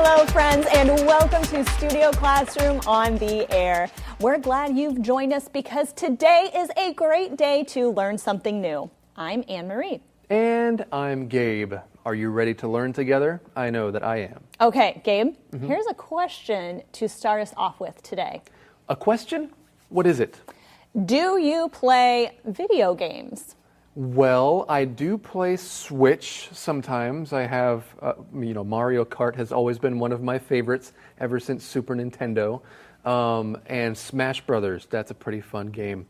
Hello, friends, and welcome to Studio Classroom on the Air. We're glad you've joined us because today is a great day to learn something new. I'm Anne-Marie. And I'm Gabe. Are you ready to learn together? I know that I am. Okay, Gabe, here's a question to start us off with today. A question? What is it? Do you play video games? Well, I do play Switch sometimes. I have, Mario Kart has always been one of my favorites ever since Super Nintendo. And Smash Brothers, that's a pretty fun game.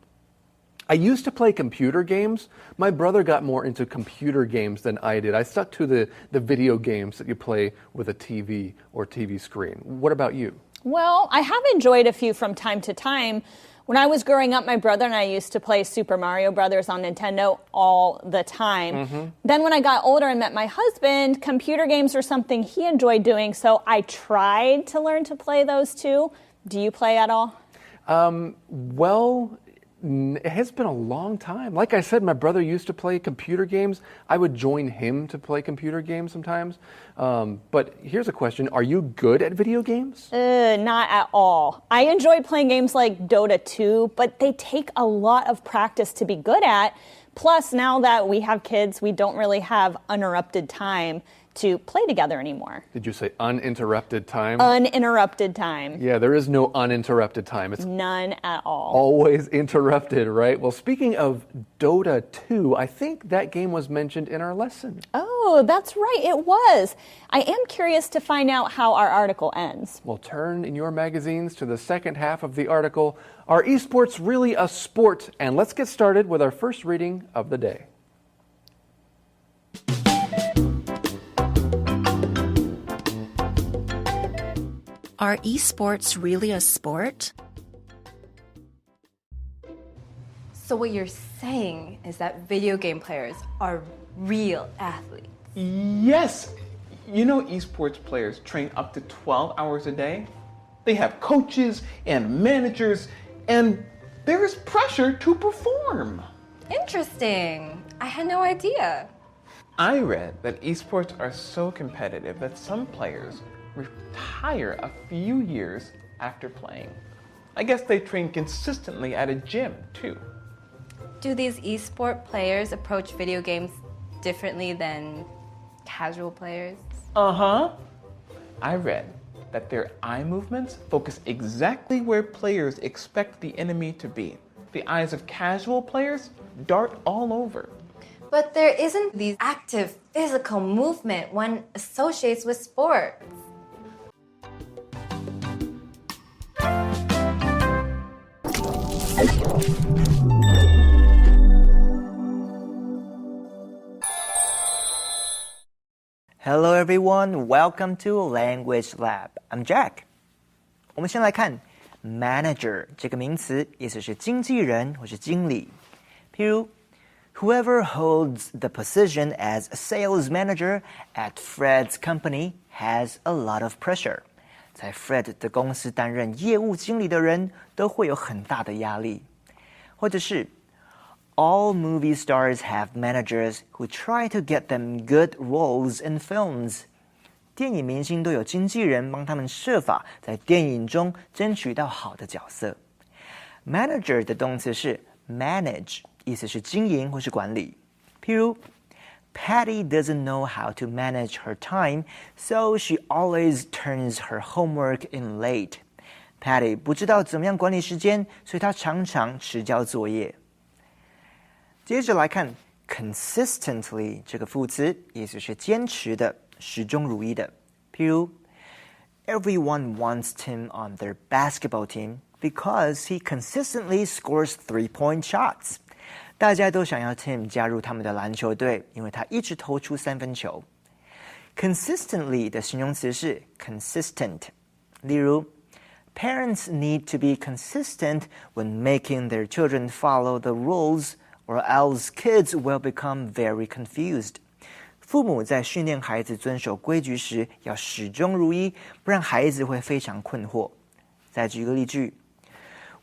I used to play computer games. My brother got more into computer games than I did. I stuck to the video games that you play with a TV or TV screen. What about you? Well, I have enjoyed a few from time to time. When I was growing up, my brother and I used to play Super Mario Brothers on Nintendo all the time. Then when I got older and met my husband, computer games were something he enjoyed doing, so I tried to learn to play those too. Do you play at all? It has been a long time. Like I said, my brother used to play computer games. I would join him to play computer games sometimes. But here's a question. Are you good at video games? Not at all. I enjoy playing games like Dota 2, but they take a lot of practice to be good at. Plus, now that we have kids, we don't really have uninterrupted time to play together anymore. Did you say uninterrupted time? Uninterrupted time. Yeah, there is no uninterrupted time. It's none at all. Always interrupted, right? Well, speaking of Dota 2, I think that game was mentioned in our lesson. Oh, that's right, it was. I am curious to find out how our article ends. Well, turn in your magazines to the second half of the article, Are Esports Really a Sport? And let's get started with our first reading of the day. Are esports really a sport? So what you're saying is that video game players are real athletes? Yes! You know esports players train up to 12 hours a day? They have coaches and managers, and there is pressure to perform. Interesting. I had no idea. I read that esports are so competitive that some players retire a few years after playing. I guess they train consistently at a gym, too. Do these esport players approach video games differently than casual players? Uh-huh. I read that their eye movements focus exactly where players expect the enemy to be. The eyes of casual players dart all over. But there isn't the active physical movement one associates with sports. Hello everyone, welcome to Language Lab. I'm Jack. 我们先来看 manager 这个名词，意思是经纪人或是经理。譬如 Whoever holds the position as a sales manager at Fred's company has a lot of pressure. 在 Fred 的公司担任业务经理的人都会有很大的压力。或者是 All movie stars have managers who try to get them good roles in films. 电影明星都有经纪人帮他们设法在电影中争取到好的角色。Manager 的动词是 manage， 意思是经营或是管理。譬如 Patty doesn't know how to manage her time, so she always turns her homework in late. Patty 不知道怎么样管理时间，所以她常常迟交作业。接着来看 consistently 这个副词，意思是坚持的、始终如一的。譬如 Everyone wants Tim on their basketball team because he consistently scores three-point shots. 大家都想要 Tim 加入他们的篮球队，因为他一直投出三分球。Consistently 的形容词是 consistent。例如 Parents need to be consistent when making their children follow the rules, or else kids will become very confused. 父母在训练孩子遵守规矩时，要始终如一，不然孩子会非常困惑。再举个例句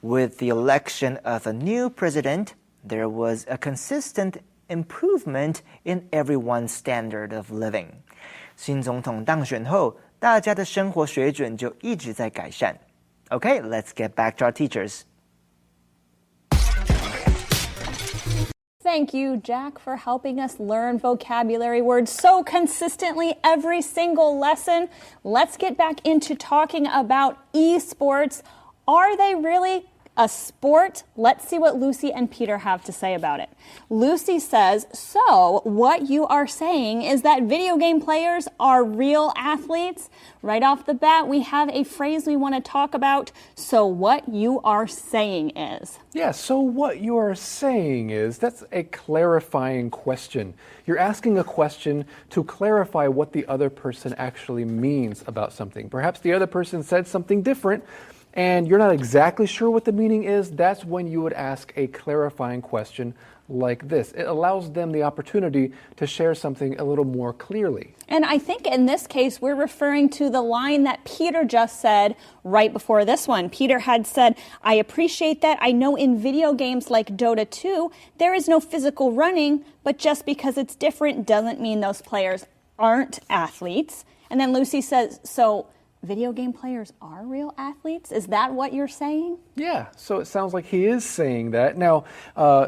With the election of a new president, there was a consistent improvement in everyone's standard of living. 新总统当选后，大家的生活水准就一直在改善。Okay, let's get back to our teachers. Thank you, Jack, for helping us learn vocabulary words so consistently every single lesson. Let's get back into talking about esports. Are they really a sport? Let's see what Lucy and Peter have to say about it. Lucy says, so what you are saying is that video game players are real athletes? Right off the bat, we have a phrase we want to talk about. So what you are saying is. Yeah, so what you are saying is, that's a clarifying question. You're asking a question to clarify what the other person actually means about something. Perhaps the other person said something different, and you're not exactly sure what the meaning is. That's when you would ask a clarifying question like this. It allows them the opportunity to share something a little more clearly. And I think in this case, we're referring to the line that Peter just said right before this one. Peter had said, I appreciate that. I know in video games like Dota 2, there is no physical running, but just because it's different doesn't mean those players aren't athletes. And then Lucy says, so video game players are real athletes? Is that what you're saying? Yeah, so it sounds like he is saying that. Now,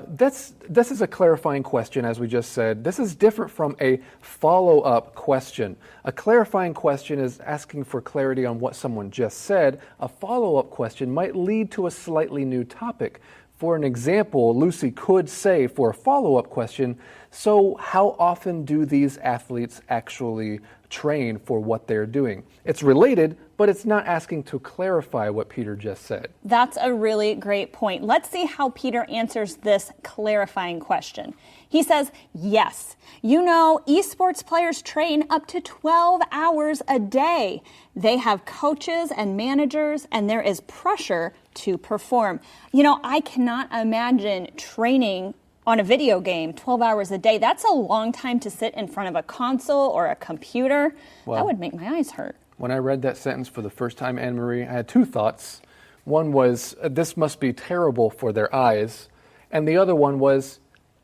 this is a clarifying question, as we just said. This is different from a follow-up question. A clarifying question is asking for clarity on what someone just said. A follow-up question might lead to a slightly new topic. For an example, Lucy could say for a follow-up question, so how often do these athletes actually train for what they're doing? It's related, but it's not asking to clarify what Peter just said. That's a really great point. Let's see how Peter answers this clarifying question. He says, yes, you know, esports players train up to 12 hours a day. They have coaches and managers, and there is pressure to perform. You know, I cannot imagine training on a video game 12 hours a day. That's a long time to sit in front of a console or a computer. That would make my eyes hurt. When I read that sentence for the first time, Anne-Marie, I had two thoughts. One was, this must be terrible for their eyes. And the other one was,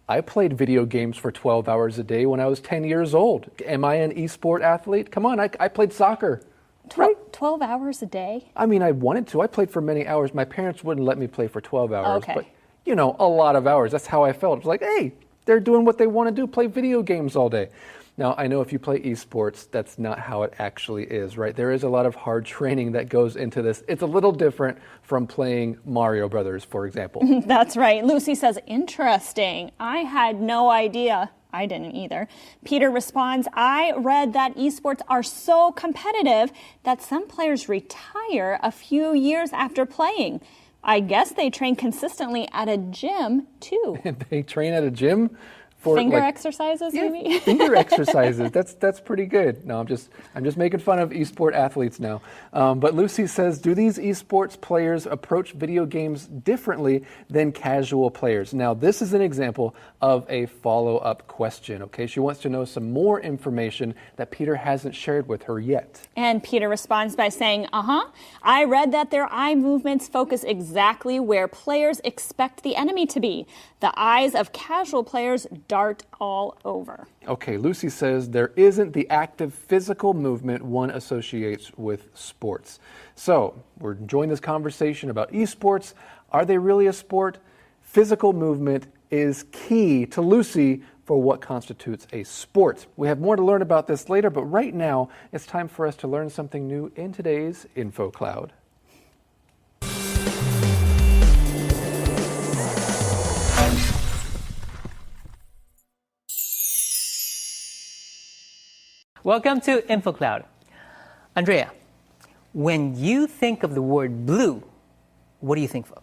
I played video games for 12 hours a day when I was 10 years old. Am I an esport athlete? Come on, I played soccer. 12 hours a day? I mean, I wanted to. I played for many hours. My parents wouldn't let me play for 12 hours. Okay. But, you know, a lot of hours. That's how I felt. It was like, hey, they're doing what they want to do, play video games all day. Now, I know if you play esports, that's not how it actually is, right? There is a lot of hard training that goes into this. It's a little different from playing Mario Brothers, for example. That's right. Lucy says, interesting. I had no idea. I didn't either. Peter responds, I read that esports are so competitive that some players retire a few years after playing. I guess they train consistently at a gym, too. They train at a gym? For finger exercises, maybe? Finger exercises. That's pretty good. No, I'm just making fun of esport athletes now. But Lucy says, do these esports players approach video games differently than casual players? Now, this is an example of a follow-up question. Okay, she wants to know some more information that Peter hasn't shared with her yet. And Peter responds by saying, I read that their eye movements focus exactly where players expect the enemy to be. The eyes of casual players dart all over. Okay, Lucy says there isn't the active physical movement one associates with sports. So, we're enjoying this conversation about esports. Are they really a sport? Physical movement is key to Lucy for what constitutes a sport. We have more to learn about this later, but right now it's time for us to learn something new in today's Info Cloud. Welcome to InfoCloud. Andrea, when you think of the word blue, what do you think of?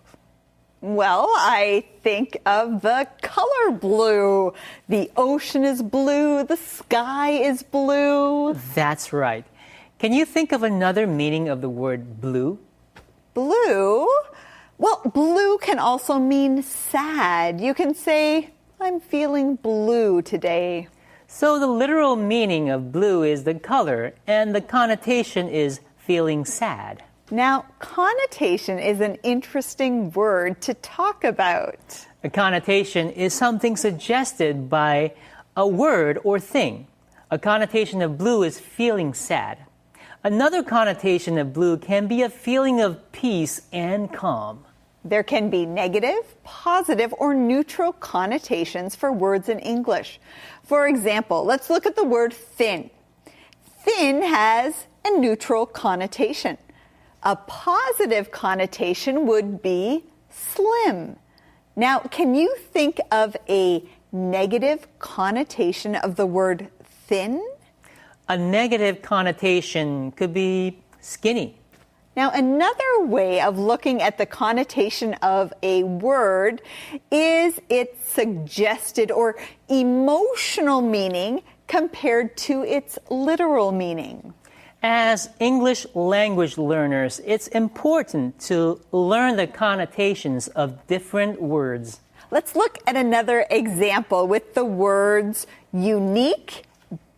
Well, I think of the color blue. The ocean is blue, the sky is blue. That's right. Can you think of another meaning of the word blue? Blue? Well, blue can also mean sad. You can say, I'm feeling blue today. So the literal meaning of blue is the color, and the connotation is feeling sad. Now, connotation is an interesting word to talk about. A connotation is something suggested by a word or thing. A connotation of blue is feeling sad. Another connotation of blue can be a feeling of peace and calm. There can be negative, positive, or neutral connotations for words in English. For example, let's look at the word thin. Thin has a neutral connotation. A positive connotation would be slim. Now, can you think of a negative connotation of the word thin? A negative connotation could be skinny. Now, another way of looking at the connotation of a word is its suggested or emotional meaning compared to its literal meaning. As English language learners, it's important to learn the connotations of different words. Let's look at another example with the words unique,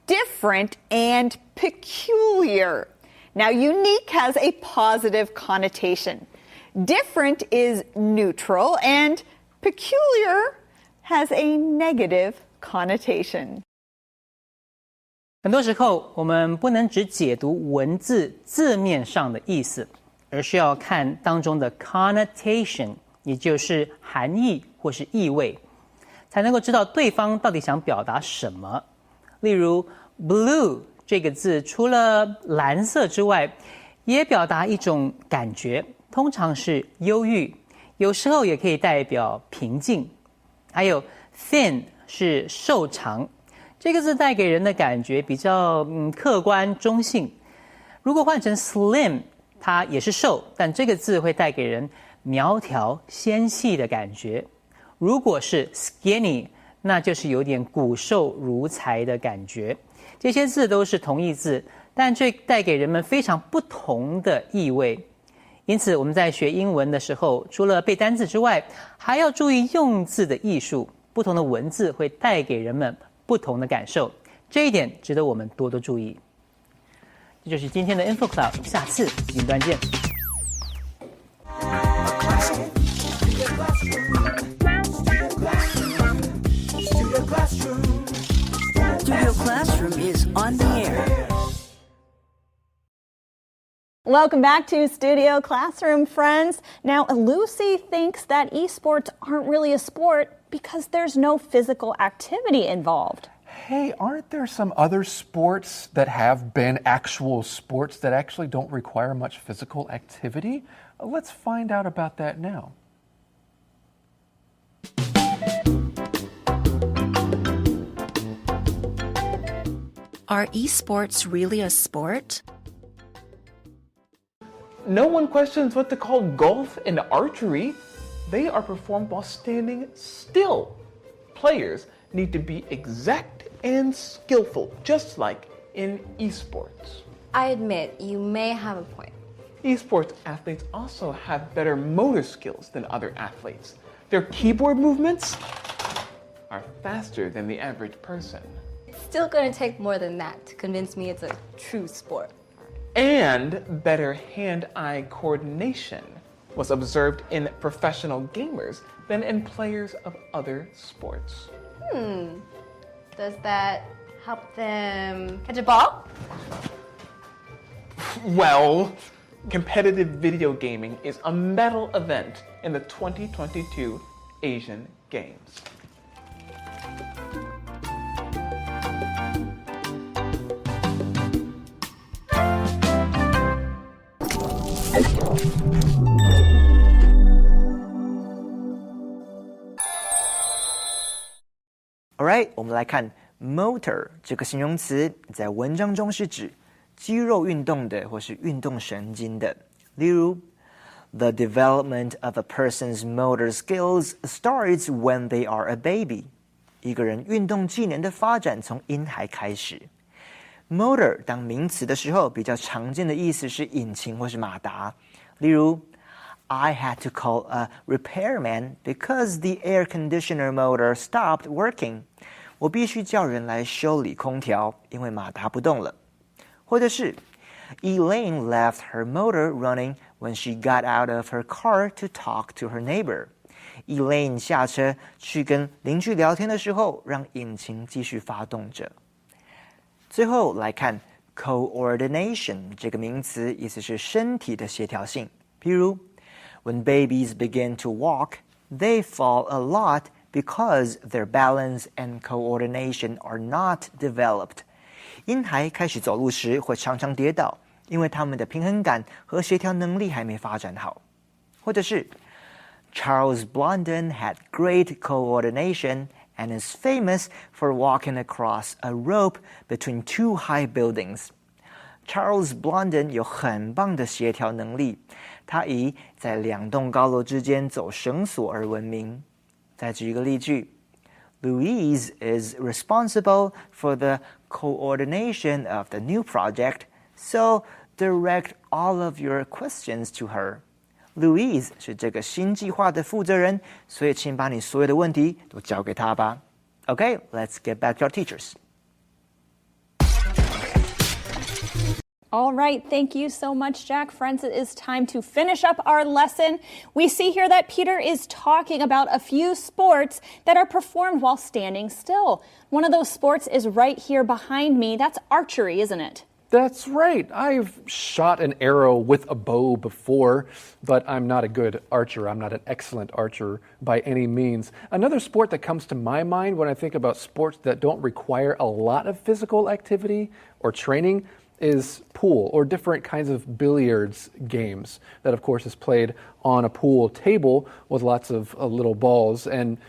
different, and peculiar. Now, unique has a positive connotation. Different is neutral, and peculiar has a negative connotation. 很多时候，我们不能只解读文字字面上的意思，而是要看当中的 connotation， 也就是含义或是意味，才能够知道对方到底想表达什么。例如 blue 这个字除了蓝色之外，也表达一种感觉，通常是忧郁，有时候也可以代表平静。还有 thin 是瘦长，这个字带给人的感觉比较客观中性。如果换成 slim， 它也是瘦，但这个字会带给人苗条纤细的感觉。如果是 skinny， 那就是有点骨瘦如柴的感觉。这些字都是同义字，但却带给人们非常不同的意味。因此，我们在学英文的时候，除了背单字之外，还要注意用字的艺术。不同的文字会带给人们不同的感受，这一点值得我们多多注意。这就是今天的 InfoCloud， 下次云端见。Studio Classroom is on the air. Welcome back to Studio Classroom, friends. Now, Lucy thinks that esports aren't really a sport because there's no physical activity involved. Hey, aren't there some other sports that have been actual sports that actually don't require much physical activity? Let's find out about that now. Are esports really a sport? No one questions what to call golf and archery. They are performed while standing still. Players need to be exact and skillful, just like in esports. I admit, you may have a point. Esports athletes also have better motor skills than other athletes. Their keyboard movements are faster than the average person. It's still going to take more than that to convince me it's a true sport. And better hand-eye coordination was observed in professional gamers than in players of other sports. Does that help them catch a ball? Well, competitive video gaming is a medal event in the 2022 Asian Games. Alright， 我们来看 motor 这个形容词，在文章中是指肌肉运动的或是运动神经的。例如 The development of a person's motor skills starts when they are a baby. 一个人运动技能的发展从婴孩开始。Motor 当名词的时候，比较常见的意思是引擎或是马达。例如 I had to call a repairman because the air conditioner motor stopped working. 我必须叫人来修理空调，因为马达不动了。或者是 Elaine left her motor running when she got out of her car to talk to her neighbor. Elaine 下车去跟邻居聊天的时候，让引擎继续发动着。最后来看 coordination 这个名词，意思是身体的协调性。比如 When babies begin to walk, they fall a lot because their balance and coordination are not developed. 婴孩开始走路时会常常跌倒，因为他们的平衡感和协调能力还没发展好。或者是 Charles Blondin had great coordination and is famous for walking across a rope between two high buildings. Charles Blondin 有很棒的协调能力，他以在两栋高楼之间走绳索而闻名。再举一个例句 Louise is responsible for the coordination of the new project, so direct all of your questions to her. Louise 是这个新计划的负责人，所以请把你所有的问题都交给她吧。Okay, let's get back to our teachers. All right, thank you so much, Jack. Friends, it is time to finish up our lesson. We see here that Peter is talking about a few sports that are performed while standing still. One of those sports is right here behind me. That's archery, isn't it? That's right. I've shot an arrow with a bow before, but I'm not a good archer. I'm not an excellent archer by any means. Another sport that comes to my mind when I think about sports that don't require a lot of physical activity or training is pool or different kinds of billiards games that, of course, is played on a pool table with lots of little balls. And,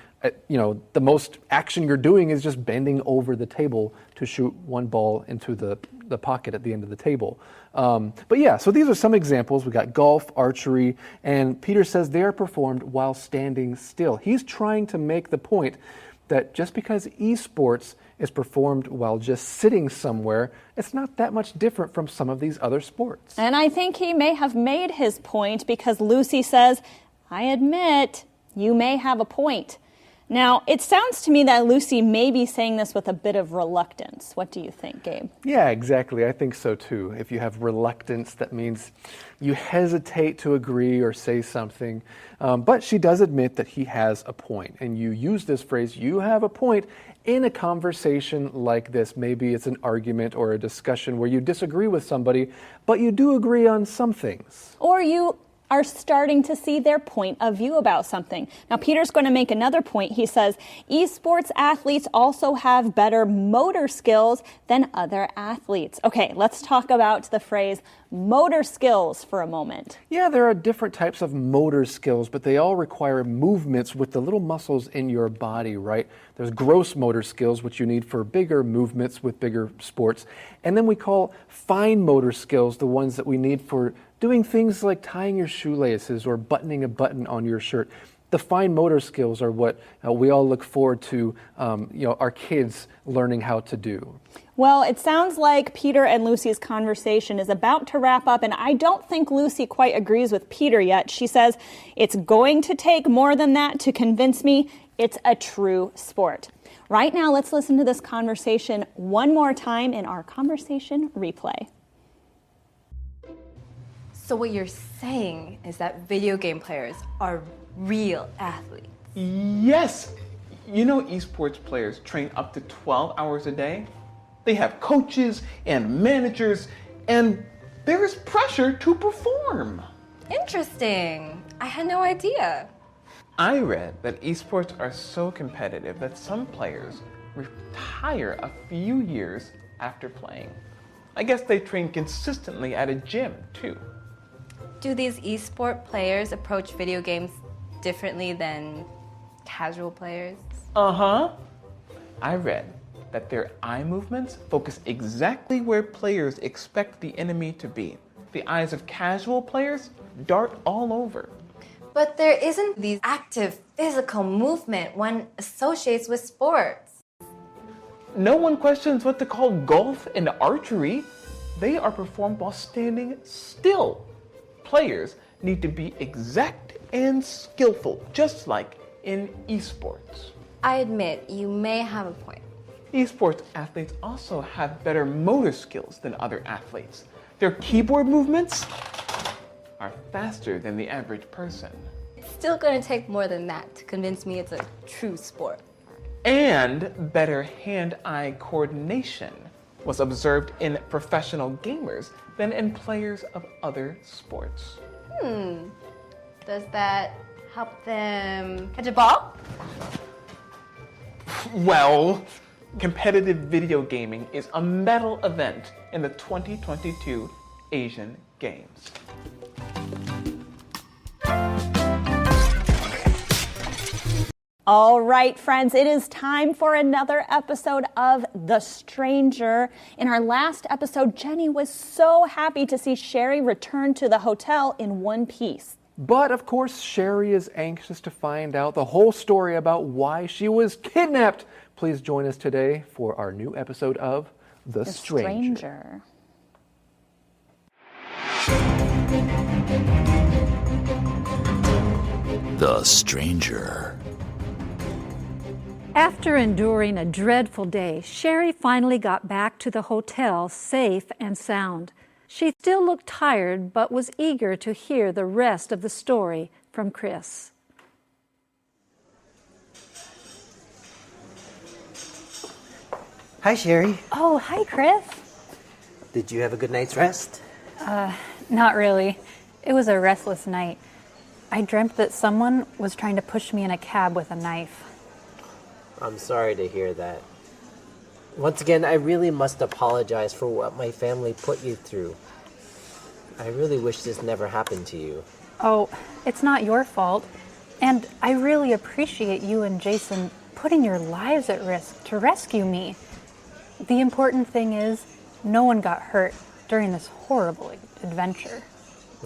the most action you're doing is just bending over the table to shoot one ball into the pocket at the end of the table. But yeah, so these are some examples. We got golf, archery, and Peter says they are performed while standing still. He's trying to make the point that just because esports is performed while just sitting somewhere, it's not that much different from some of these other sports. And I think he may have made his point because Lucy says, I admit, you may have a point. Now, it sounds to me that Lucy may be saying this with a bit of reluctance. What do you think, Gabe? Yeah, exactly. I think so too. If you have reluctance, that means you hesitate to agree or say something. But she does admit that he has a point. And you use this phrase, you have a point, in a conversation like this. Maybe it's an argument or a discussion where you disagree with somebody, but you do agree on some things. Or you are starting to see their point of view about something. Now, Peter's going to make another point. He says, esports athletes also have better motor skills than other athletes. Okay, let's talk about the phrase motor skills for a moment. Yeah, there are different types of motor skills, but they all require movements with the little muscles in your body, right? There's gross motor skills, which you need for bigger movements with bigger sports. And then we call fine motor skills the ones that we need for doing things like tying your shoelaces or buttoning a button on your shirt. The fine motor skills are what we all look forward to, our kids learning how to do. Well, it sounds like Peter and Lucy's conversation is about to wrap up, and I don't think Lucy quite agrees with Peter yet. She says, it's going to take more than that to convince me it's a true sport. Right now, let's listen to this conversation one more time in our conversation replay. So what you're saying is that video game players are real athletes? Yes! You know esports players train up to 12 hours a day? They have coaches and managers, and there is pressure to perform. Interesting. I had no idea. I read that esports are so competitive that some players retire a few years after playing. I guess they train consistently at a gym, too. Do these esport players approach video games differently than casual players? Uh-huh. I read that their eye movements focus exactly where players expect the enemy to be. The eyes of casual players dart all over. But there isn't the active physical movement one associates with sports. No one questions what to call golf and archery. They are performed while standing still. Players need to be exact and skillful, just like in esports. I admit, you may have a point. Esports athletes also have better motor skills than other athletes. Their keyboard movements are faster than the average person. It's still going to take more than that to convince me it's a true sport. And better hand-eye coordination. was observed in professional gamers than in players of other sports. Does that help them catch a ball? Well, competitive video gaming is a medal event in the 2022 Asian Games. All right, friends, it is time for another episode of The Stranger. In our last episode, Jenny was so happy to see Sherry return to the hotel in one piece. But of course, Sherry is anxious to find out the whole story about why she was kidnapped. Please join us today for our new episode of The Stranger. The Stranger. After enduring a dreadful day, Sherry finally got back to the hotel safe and sound. She still looked tired, but was eager to hear the rest of the story from Chris. Hi, Sherry. Oh, hi, Chris. Did you have a good night's rest? Not really. It was a restless night. I dreamt that someone was trying to push me in a cab with a knife. I'm sorry to hear that. Once again, I really must apologize for what my family put you through. I really wish this never happened to you. Oh, it's not your fault. And I really appreciate you and Jason putting your lives at risk to rescue me. The important thing is, no one got hurt during this horrible adventure.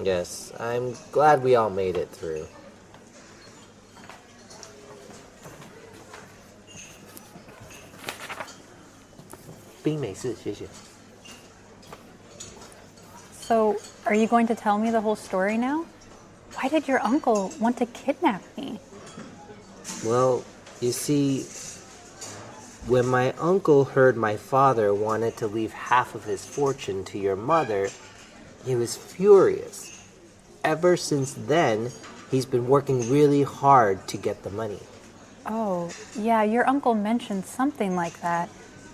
Yes, I'm glad we all made it through. So, are you going to tell me the whole story now? Why did your uncle want to kidnap me? Well, you see, when my uncle heard my father wanted to leave half of his fortune to your mother, he was furious. Ever since then, he's been working really hard to get the money. Oh, yeah, your uncle mentioned something like that.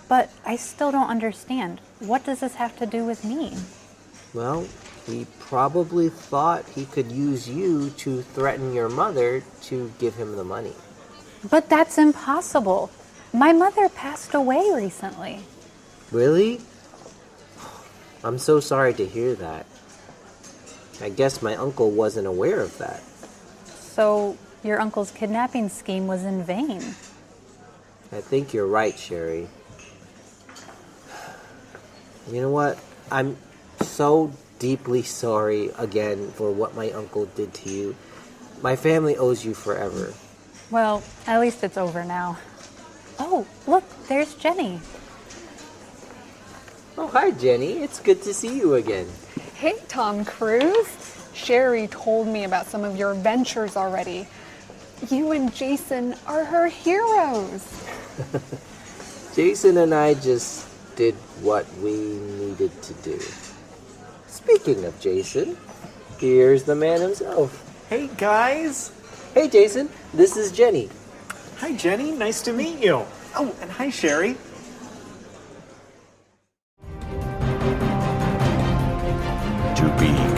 But I still don't understand. What does this have to do with me? Well, he probably thought he could use you to threaten your mother to give him the money. But that's impossible. My mother passed away recently. Really? I'm so sorry to hear that. I guess my uncle wasn't aware of that. So your uncle's kidnapping scheme was in vain. I think you're right, Sherry. You know what? I'm so deeply sorry again for what my uncle did to you. My family owes you forever. Well, at least it's over now. Oh, look, there's Jenny. Oh, hi, Jenny. It's good to see you again. Hey, Tom Cruise. Sherry told me about some of your adventures already. You and Jason are her heroes. Jason and I just did what we needed to do. Speaking of Jason, here's the man himself. Hey, guys. Hey, Jason. This is Jenny. Hi, Jenny. Nice to meet you. Oh, and hi, Sherry. To be